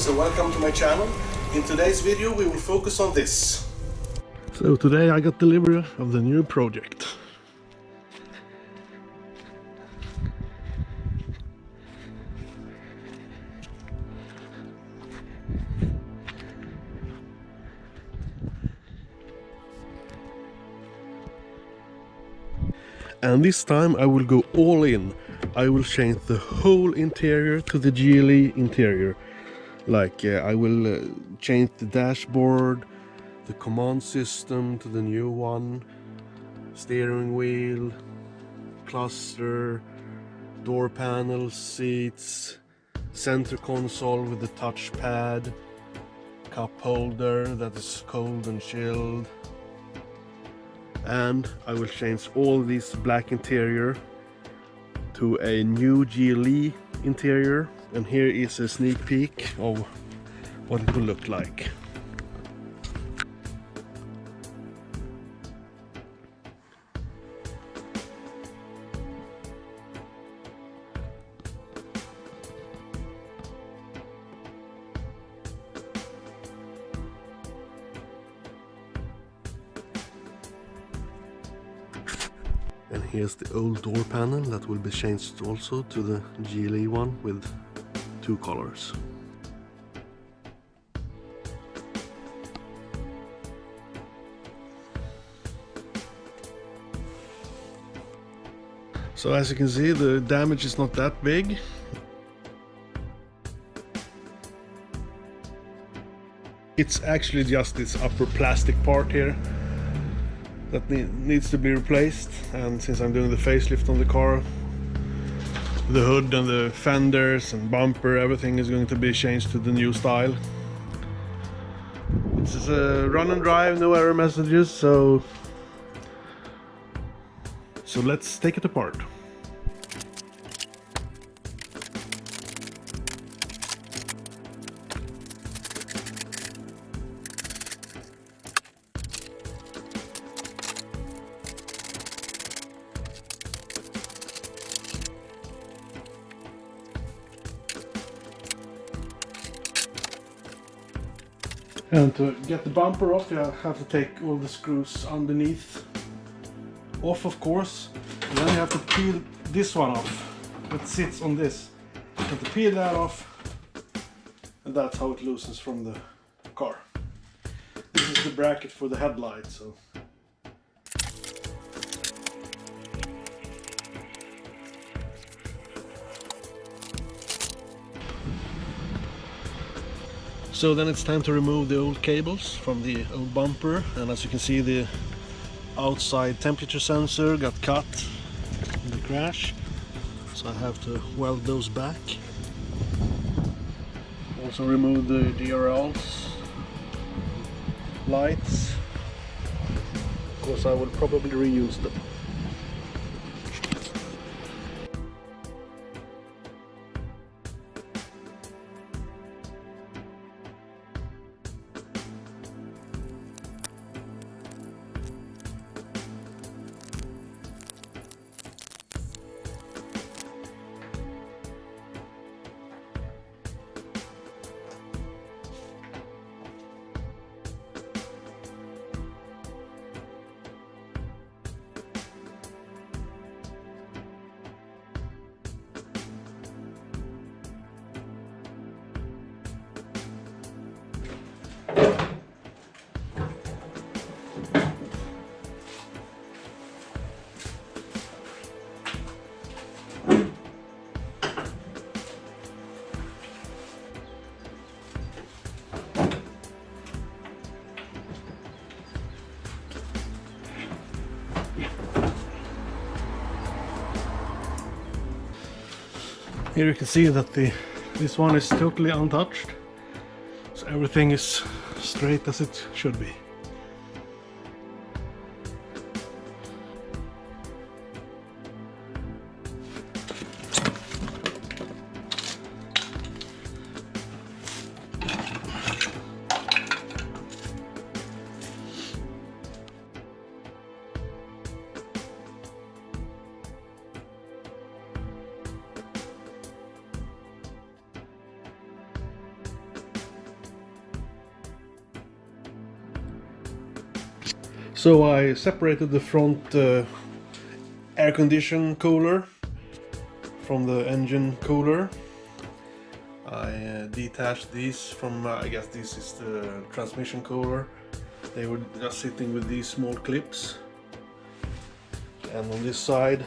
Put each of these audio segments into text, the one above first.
so welcome to my channel. In today's video we will focus on this. So today I got delivery of the new project. And this time I will go all in. I will change the whole interior to the GLE interior. Like I will change the dashboard, the command system to the new one, steering wheel, cluster, door panels, seats, center console with the touchpad, cup holder that is cold and chilled. And I will change all this black interior to a new GLE interior. And here is a sneak peek of what it will look like. And here's the old door panel that will be changed also to the GLE one with two colors. So as you can see, the damage is not that big. It's actually just this upper plastic part here that needs to be replaced, and since I'm doing the facelift on the car, the hood and the fenders and bumper, everything is going to be changed to the new style. This is a run and drive, no error messages, so let's take it apart. And to get the bumper off, you have to take all the screws underneath off, of course. And then you have to peel this one off that sits on this. You have to peel that off, and that's how it loosens from the car. This is the bracket for the headlight, so. So then it's time to remove the old cables from the old bumper, and as you can see, the outside temperature sensor got cut in the crash, so I have to weld those back. Also remove the DRLs, lights, because I will probably reuse them. Here you can see that this one is totally untouched, so everything is straight as it should be. So I separated the front air condition cooler from the engine cooler. I detached these from, I guess this is the transmission cooler. They were just sitting with these small clips. And on this side,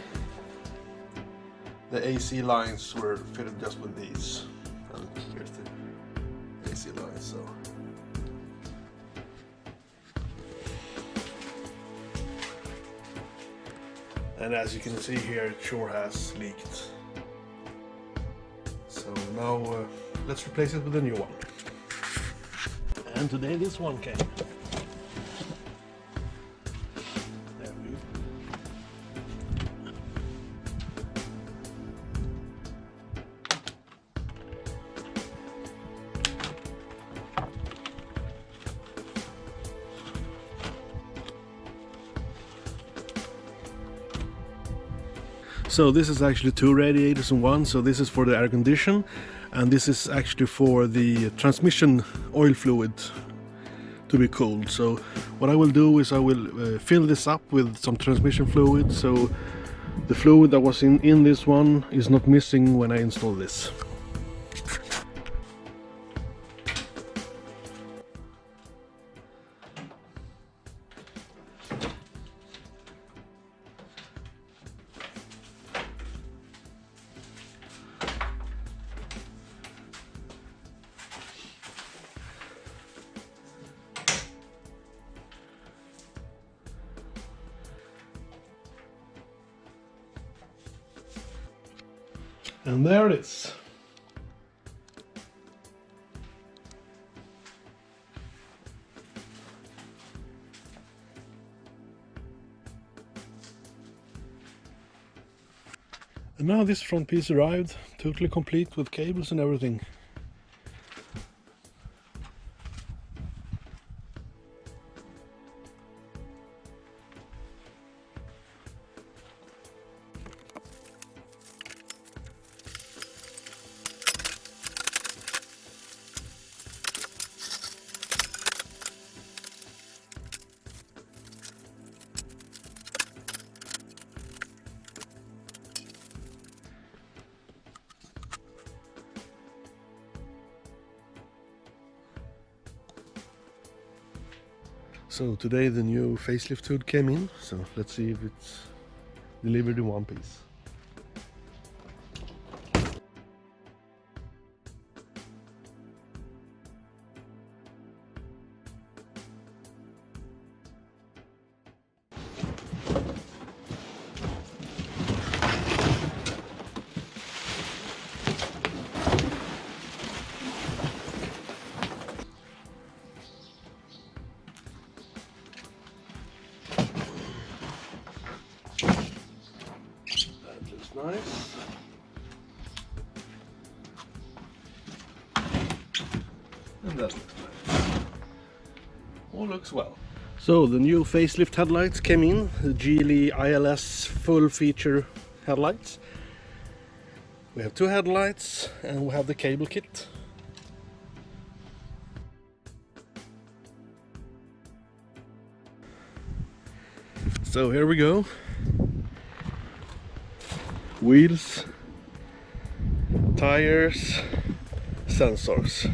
the AC lines were fitted just with these. And here's the AC lines. So. And as you can see here, it sure has leaked. So now let's replace it with a new one. And today this one came. There we go. So this is actually two radiators in one. So this is for the air condition, and this is actually for the transmission oil fluid to be cooled. So what I will do is I will fill this up with some transmission fluid, so the fluid that was in this one is not missing when I install this. And there it is. And now this front piece arrived, totally complete with cables and everything. So today the new facelift hood came in, so let's see if it's delivered in one piece. Nice. And that looks nice. All looks well. So the new facelift headlights came in, the GLE ILS full feature headlights. We have two headlights and we have the cable kit. So here we go. Wheels, tires, sensors.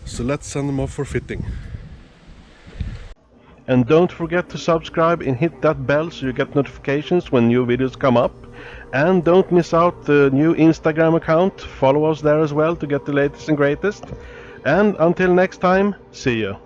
So let's send them off for fitting. And don't forget to subscribe and hit that bell so you get notifications when new videos come up. And don't miss out the new Instagram account. Follow us there as well to get the latest and greatest. And until next time, see you.